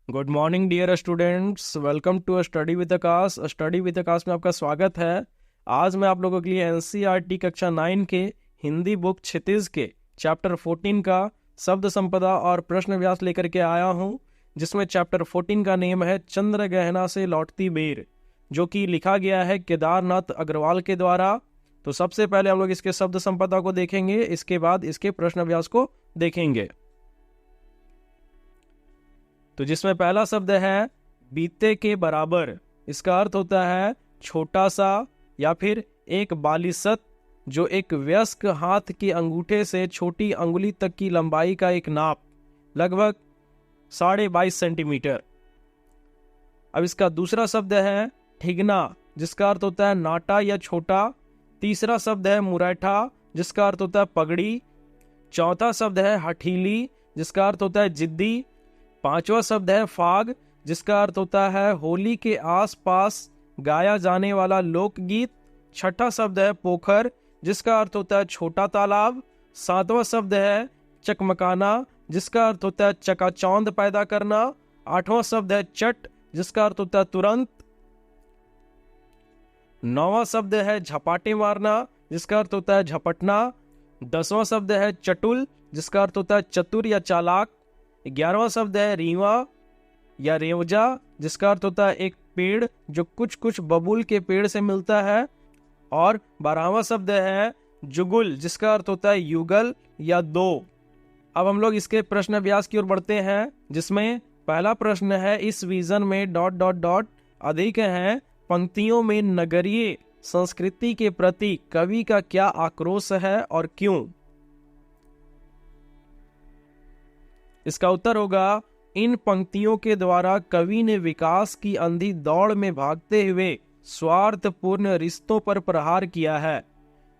Good morning dear students, welcome to study with Aakash. Study with Aakash में आपका स्वागत है। आज मैं आप लोगों के लिए एनसीईआरटी कक्षा 9 के हिंदी बुक क्षितिज के चैप्टर 14 का शब्द संपदा और प्रश्न व्यास लेकर के आया हूं, जिसमें चैप्टर 14 का नेम है चंद्र गहना से लौटती बेर, जो कि लिखा गया है केदारनाथ अग्रवाल के द्वारा। तो सबसे पहले हम लोग इसके शब्द संपदा को देखेंगे, इसके बाद इसके प्रश्न व्यास को देखेंगे। तो जिसमें पहला शब्द है बीते के बराबर। इसका अर्थ होता है छोटा सा या फिर एक बालिशत, जो एक वयस्क हाथ के अंगूठे से छोटी अंगुली तक की लंबाई का एक नाप, लगभग 22.5 सेंटीमीटर। अब इसका दूसरा शब्द है ठिगना, जिसका अर्थ होता है नाटा या छोटा। तीसरा शब्द है मुरैठा, जिसका अर्थ होता है पगड़ी। चौथा शब्द है हठीली, जिसका अर्थ होता है जिद्दी। पांचवा शब्द है फाग, जिसका अर्थ होता है होली के आसपास गाया जाने वाला लोकगीत। छठा शब्द है पोखर, जिसका अर्थ होता है छोटा तालाब। सातवां शब्द है चकमकाना, जिसका अर्थ होता है चकाचौंध पैदा करना। आठवां शब्द है चट, जिसका अर्थ होता है तुरंत। नौवां शब्द है झपाटे मारना, जिसका अर्थ होता है झपटना। 10वां शब्द है चटुल, जिसका अर्थ होता है चतुर या चालाक। 11वां शब्द है रीवा या रेवजा, जिसका अर्थ होता है एक पेड़ जो कुछ कुछ बबूल के पेड़ से मिलता है। और 12वां शब्द है जुगुल, जिसका अर्थ होता है युगल या दो। अब हम लोग इसके प्रश्न व्यास की ओर बढ़ते हैं, जिसमें पहला प्रश्न है इस विजन में ... अधिक है पंक्तियों में नगरीय संस्कृति के प्रति कवि का क्या आक्रोश है और क्यों। इसका उत्तर होगा इन पंक्तियों के द्वारा कवि ने विकास की अंधी दौड़ में भागते हुए स्वार्थपूर्ण रिश्तों पर प्रहार किया है।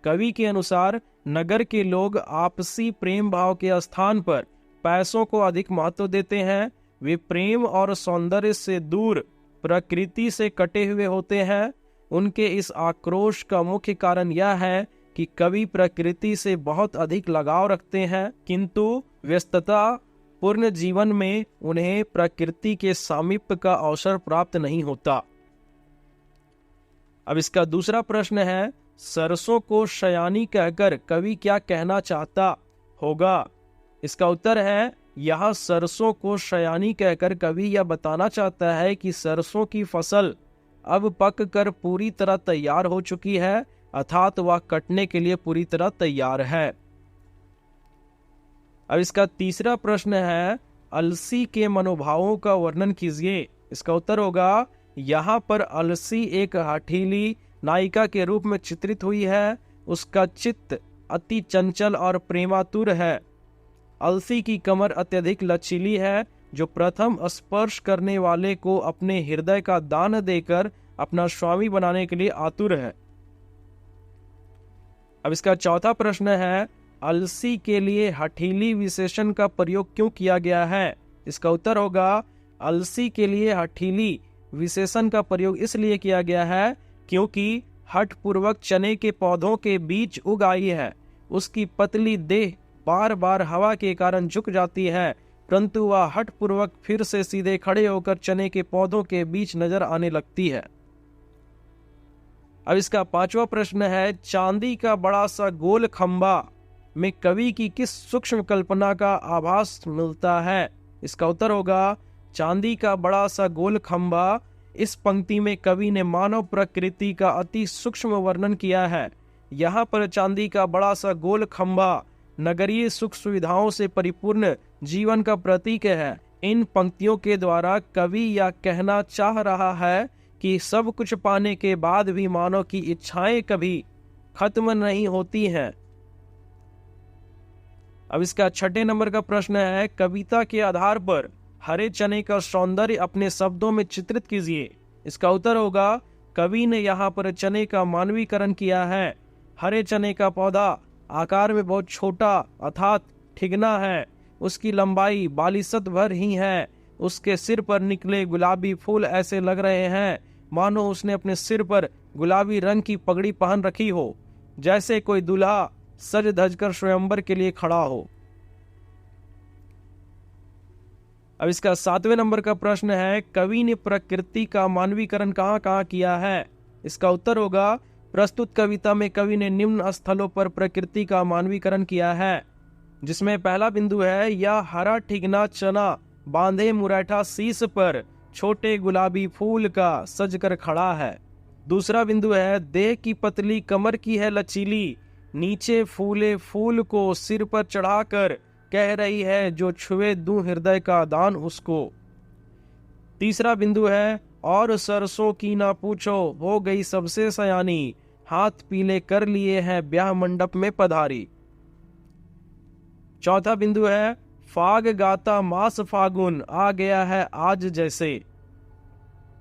कवि के अनुसार नगर के लोग आपसी प्रेम भाव के स्थान पर पैसों को अधिक महत्व देते हैं। वे प्रेम और सौंदर्य से दूर प्रकृति से कटे हुए होते हैं। उनके इस आक्रोश का मुख्य कारण यह है कि कवि प्रकृति से बहुत अधिक लगाव रखते हैं, किंतु व्यस्तता पूर्ण जीवन में उन्हें प्रकृति के सामीप्य का अवसर प्राप्त नहीं होता। अब इसका दूसरा प्रश्न है सरसों को शयानी कहकर कवि क्या कहना चाहता होगा। इसका उत्तर है यह सरसों को शयानी कहकर कवि यह बताना चाहता है कि सरसों की फसल अब पक कर पूरी तरह तैयार हो चुकी है, अर्थात वह कटने के लिए पूरी तरह तैयार है। अब इसका तीसरा प्रश्न है अलसी के मनोभावों का वर्णन कीजिए। इसका उत्तर होगा यहाँ पर अलसी एक हठीली नायिका के रूप में चित्रित हुई है। उसका चित्त अति चंचल और प्रेमातुर है। अलसी की कमर अत्यधिक लचीली है, जो प्रथम स्पर्श करने वाले को अपने हृदय का दान देकर अपना स्वामी बनाने के लिए आतुर है। अब इसका चौथा प्रश्न है अलसी के लिए हठीली विशेषण का प्रयोग क्यों किया गया है। इसका उत्तर होगा अलसी के लिए हठीली विशेषण का प्रयोग इसलिए किया गया है क्योंकि हठ पूर्वक चने के पौधों के बीच उग आई है। उसकी पतली देह बार बार हवा के कारण झुक जाती है, परंतु वह हठ पूर्वक फिर से सीधे खड़े होकर चने के पौधों के बीच नजर आने लगती है। अब इसका पांचवा प्रश्न है चांदी का बड़ा सा गोल खंबा में कवि की किस सूक्ष्म कल्पना का आभास मिलता है। इसका उत्तर होगा चांदी का बड़ा सा गोल खंबा। इस पंक्ति में कवि ने मानव प्रकृति का अति सूक्ष्म वर्णन किया है। यहाँ पर चांदी का बड़ा सा गोल खंबा नगरीय सुख सुविधाओं से परिपूर्ण जीवन का प्रतीक है। इन पंक्तियों के द्वारा कवि यह कहना चाह रहा है कि सब कुछ पाने के बाद भी मानव की इच्छाएं कभी खत्म नहीं होती हैं। अब इसका छठे नंबर का प्रश्न है कविता के आधार पर हरे चने का सौंदर्य अपने शब्दों में चित्रित कीजिए। इसका उत्तर होगा कवि ने यहाँ पर चने का मानवीकरण किया है। हरे चने का पौधा आकार में बहुत छोटा अर्थात ठिगना है। उसकी लंबाई बालिशत भर ही है। उसके सिर पर निकले गुलाबी फूल ऐसे लग रहे हैं मानो उसने अपने सिर पर गुलाबी रंग की पगड़ी पहन रखी हो, जैसे कोई दूल्हा सज धज कर स्वयंवर के लिए खड़ा हो। अब इसका 7वें नंबर का प्रश्न है, कवि ने प्रकृति का मानवीकरण कहाँ कहाँ किया है? इसका उत्तर होगा, प्रस्तुत कविता में कवि ने निम्न स्थलों पर प्रकृति का मानवीकरण किया है, जिसमें पहला बिंदु है, यह हरा ठिगना चना बांधे मुरैठा शीश पर छोटे गुलाबी फूल का सजकर खड़ा है। दूसरा बिंदु है, देह की पतली कमर की है लचीली, नीचे फूले फूल को सिर पर चढ़ाकर कह रही है, जो छुए दूं हृदय का दान उसको। तीसरा बिंदु है, और सरसों की ना पूछो हो गई सबसे सयानी, हाथ पीले कर लिए हैं ब्याह मंडप में पधारी। चौथा बिंदु है, फाग गाता मास फागुन आ गया है आज जैसे।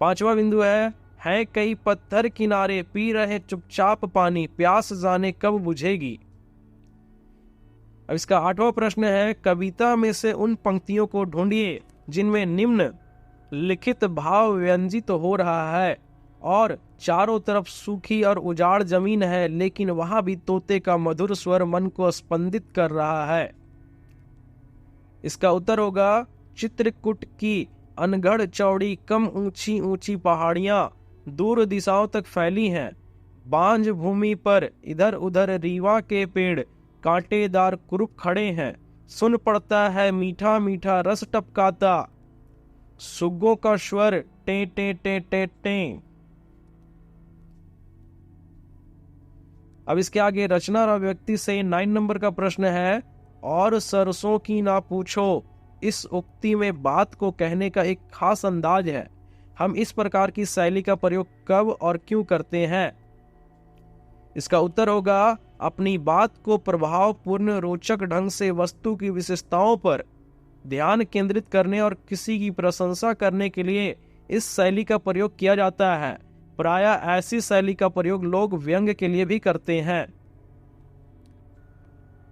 पांचवा बिंदु है कई पत्थर किनारे पी रहे चुपचाप पानी, प्यास जाने कब बुझेगी। अब इसका 8वां प्रश्न है, कविता में से उन पंक्तियों को ढूंढिए जिनमें निम्न लिखित भाव व्यंजित हो रहा है और चारों तरफ सूखी और उजाड़ जमीन है, लेकिन वहां भी तोते का मधुर स्वर मन को स्पंदित कर रहा है। इसका उत्तर होगा, चित्रकूट की अनगढ़ चौड़ी कम ऊंची ऊंची पहाड़ियां दूर दिशाओं तक फैली हैं, बांझ भूमि पर इधर उधर रीवा के पेड़ कांटेदार कुरुप खड़े हैं, सुन पड़ता है मीठा मीठा रस टपकाता, सुग्गों का स्वर टे टे टे टे टे। अब इसके आगे रचना और अभिव्यक्ति से 9 नंबर का प्रश्न है, और सरसों की ना पूछो, इस उक्ति में बात को कहने का एक खास अंदाज है। हम इस प्रकार की शैली का प्रयोग कब और क्यों करते हैं? इसका उत्तर होगा, अपनी बात को प्रभावपूर्ण रोचक ढंग से वस्तु की विशेषताओं पर ध्यान केंद्रित करने और किसी की प्रशंसा करने के लिए इस शैली का प्रयोग किया जाता है। प्रायः ऐसी शैली का प्रयोग लोग व्यंग्य के लिए भी करते हैं।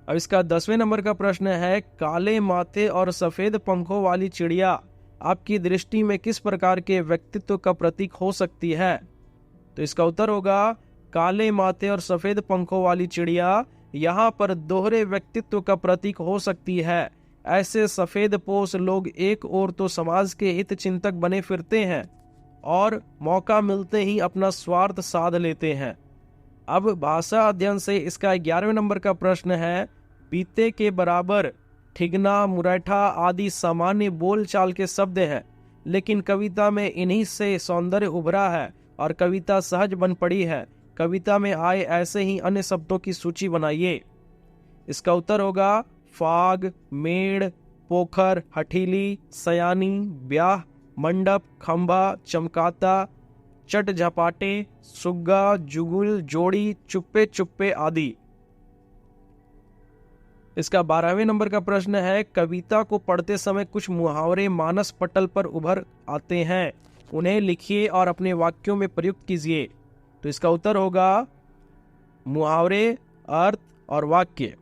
अब इसका 10वें नंबर का प्रश्न है, काले माथे और सफेद पंखों वाली चिड़िया आपकी दृष्टि में किस प्रकार के व्यक्तित्व का प्रतीक हो सकती है? तो इसका उत्तर होगा, काले माथे और सफेद पंखों वाली चिड़िया यहाँ पर दोहरे व्यक्तित्व का प्रतीक हो सकती है। ऐसे सफेद पोष लोग एक ओर तो समाज के हित चिंतक बने फिरते हैं और मौका मिलते ही अपना स्वार्थ साध लेते हैं। अब भाषा अध्ययन से इसका 11वें नंबर का प्रश्न है, बीते के बराबर, ठिगना, मुरैठा आदि सामान्य बोलचाल के शब्द हैं, लेकिन कविता में इन्हीं से सौंदर्य उभरा है और कविता सहज बन पड़ी है। कविता में आए ऐसे ही अन्य शब्दों की सूची बनाइए। इसका उत्तर होगा, फाग, मेड़, पोखर, हठीली, सयानी, ब्याह, मंडप, खंभा, चमकाता, चट झपाटे, सुग्गा, जुगुल, जोड़ी, चुप्पे चुप्पे आदि। इसका 12वें नंबर का प्रश्न है, कविता को पढ़ते समय कुछ मुहावरे मानस पटल पर उभर आते हैं, उन्हें लिखिए और अपने वाक्यों में प्रयुक्त कीजिए। तो इसका उत्तर होगा, मुहावरे, अर्थ और वाक्य,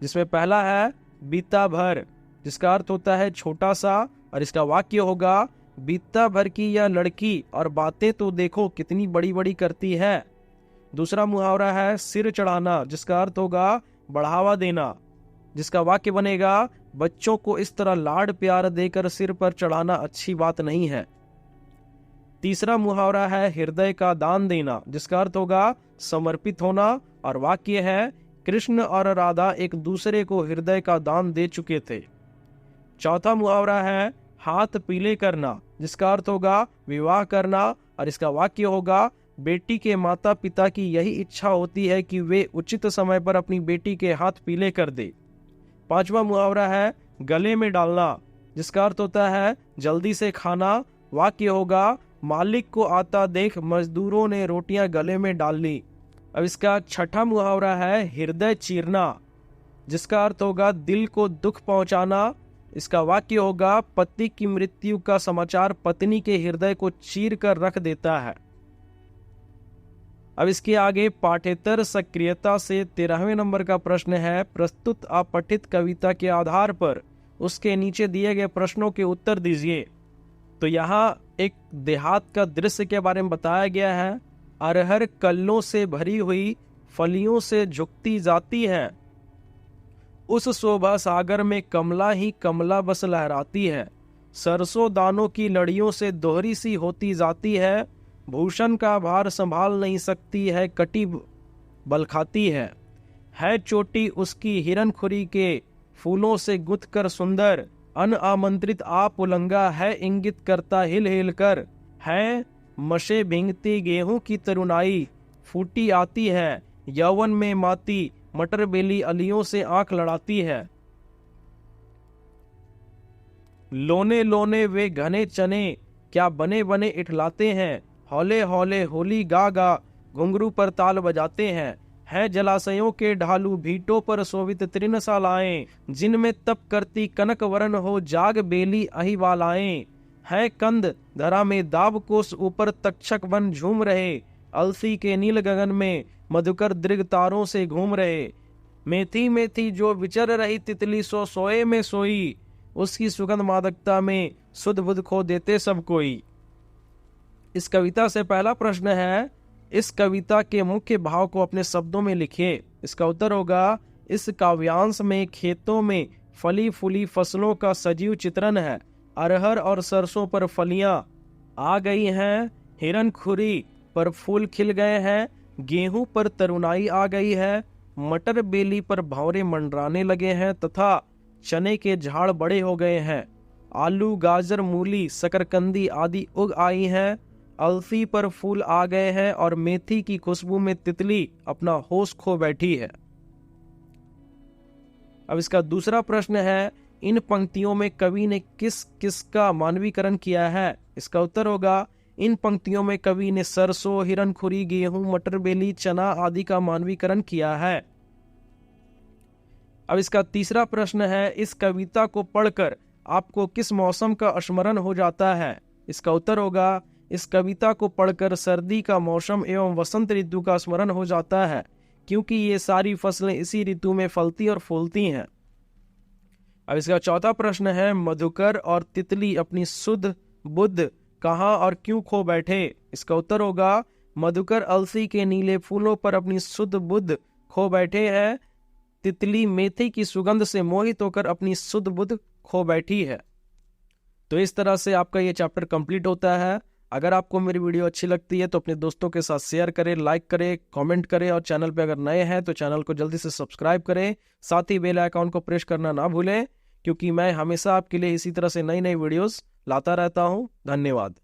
जिसमें पहला है बीता भर, जिसका अर्थ होता है छोटा सा, और इसका वाक्य होगा, बीता भर की यह लड़की और बातें तो देखो कितनी बड़ी बड़ी करती है। दूसरा मुहावरा है सिर चढ़ाना, जिसका अर्थ होगा बढ़ावा देना, जिसका वाक्य बनेगा, बच्चों को इस तरह लाड प्यार देकर सिर पर चढ़ाना अच्छी बात नहीं है। तीसरा मुहावरा है हृदय का दान देना, जिसका अर्थ होगा समर्पित होना, और वाक्य है, कृष्ण और राधा एक दूसरे को हृदय का दान दे चुके थे। चौथा मुहावरा है हाथ पीले करना, जिसका अर्थ होगा विवाह करना, और इसका वाक्य होगा, बेटी के माता पिता की यही इच्छा होती है कि वे उचित समय पर अपनी बेटी के हाथ पीले कर दे। पांचवा मुहावरा है गले में डालना, जिसका अर्थ होता है जल्दी से खाना। वाक्य होगा, मालिक को आता देख मजदूरों ने रोटियां गले में डाल ली। अब इसका छठा मुहावरा है हृदय चीरना, जिसका अर्थ होगा दिल को दुख पहुंचाना। इसका वाक्य होगा, पति की मृत्यु का समाचार पत्नी के हृदय को चीर कर रख देता है। अब इसके आगे पाठ्येतर सक्रियता से 13वें नंबर का प्रश्न है, प्रस्तुत अपठित कविता के आधार पर उसके नीचे दिए गए प्रश्नों के उत्तर दीजिए। तो यहाँ एक देहात का दृश्य के बारे में बताया गया है। अरहर कल्लों से भरी हुई फलियों से झुकती जाती है, उस शोभा सागर में कमला ही कमला बस लहराती है। सरसों दानों की लड़ियों से दोहरी सी होती जाती है। भूषण का भार संभाल नहीं सकती है, कटी बल खाती है चोटी उसकी हिरनखुरी के फूलों से गुथ कर सुंदर। अन आमंत्रित आप उलंगा है इंगित करता हिल हिल कर। है मशे भींगती गेहूं की तरुणाई, फूटी आती है यौवन में माती। मटर बेली अलियों से आंख लड़ाती है। लोने लोने वे घने चने क्या बने बने इठलाते हैं। हौले हौले होली गा गा घुंघरू पर ताल बजाते हैं। है जलाशयों के ढालू भीटों पर शोभित तृणशालाएं, जिनमें तप करती कनक वरण हो जाग बेली अहिवालाएं। है कंद धरा में दाब कोस ऊपर तक्षक वन झूम रहे। अलसी के नील गगन में मधुकर दृग तारों से घूम रहे। मेथी मेथी जो विचर रही तितली सो सोए में सोई। उसकी सुगंध मादकता में सुध बुध खो देते सब कोई। इस कविता से पहला प्रश्न है, इस कविता के मुख्य भाव को अपने शब्दों में लिखिए। इसका उत्तर होगा, इस काव्यांश में खेतों में फली फूली फसलों का सजीव चित्रण है। अरहर और सरसों पर फलियां आ गई हैं, हिरनखुरी पर फूल खिल गए हैं, गेहूं पर तरुणाई आ गई है, मटर बेली पर भंवरे मंडराने लगे हैं तथा चने के झाड़ बड़े हो गए हैं। आलू गाजर मूली शकरकंदी आदि उग आई हैं। अलसी पर फूल आ गए हैं और मेथी की खुशबू में तितली अपना होश खो बैठी है। अब इसका दूसरा प्रश्न है, इन पंक्तियों में कवि ने किस किस का मानवीकरण किया है। इसका उत्तर होगा, इन पंक्तियों में कवि ने सरसों, हिरनखुरी, गेहूं, मटर बेली, चना आदि का मानवीकरण किया है। अब इसका तीसरा प्रश्न है, इस कविता को पढ़कर आपको किस मौसम का स्मरण हो जाता है। इसका उत्तर होगा, इस कविता को पढ़कर सर्दी का मौसम एवं वसंत ऋतु का स्मरण हो जाता है, क्योंकि ये सारी फसलें इसी ऋतु में फलती और फूलती हैं। अब इसका चौथा प्रश्न है, मधुकर और तितली अपनी सुध बुध कहाँ और क्यों खो बैठे। इसका उत्तर होगा, मधुकर अलसी के नीले फूलों पर अपनी सुध बुध खो बैठे हैं। तितली मेथी की सुगंध से मोहित होकर अपनी सुध बुध खो बैठी है। तो इस तरह से आपका ये चैप्टर कंप्लीट होता है। अगर आपको मेरी वीडियो अच्छी लगती है तो अपने दोस्तों के साथ शेयर करें, लाइक करें, कमेंट करें और चैनल पे अगर नए हैं तो चैनल को जल्दी से सब्सक्राइब करें। साथ ही बेल आइकन को प्रेस करना ना भूलें, क्योंकि मैं हमेशा आपके लिए इसी तरह से नई नई वीडियोस लाता रहता हूं। धन्यवाद।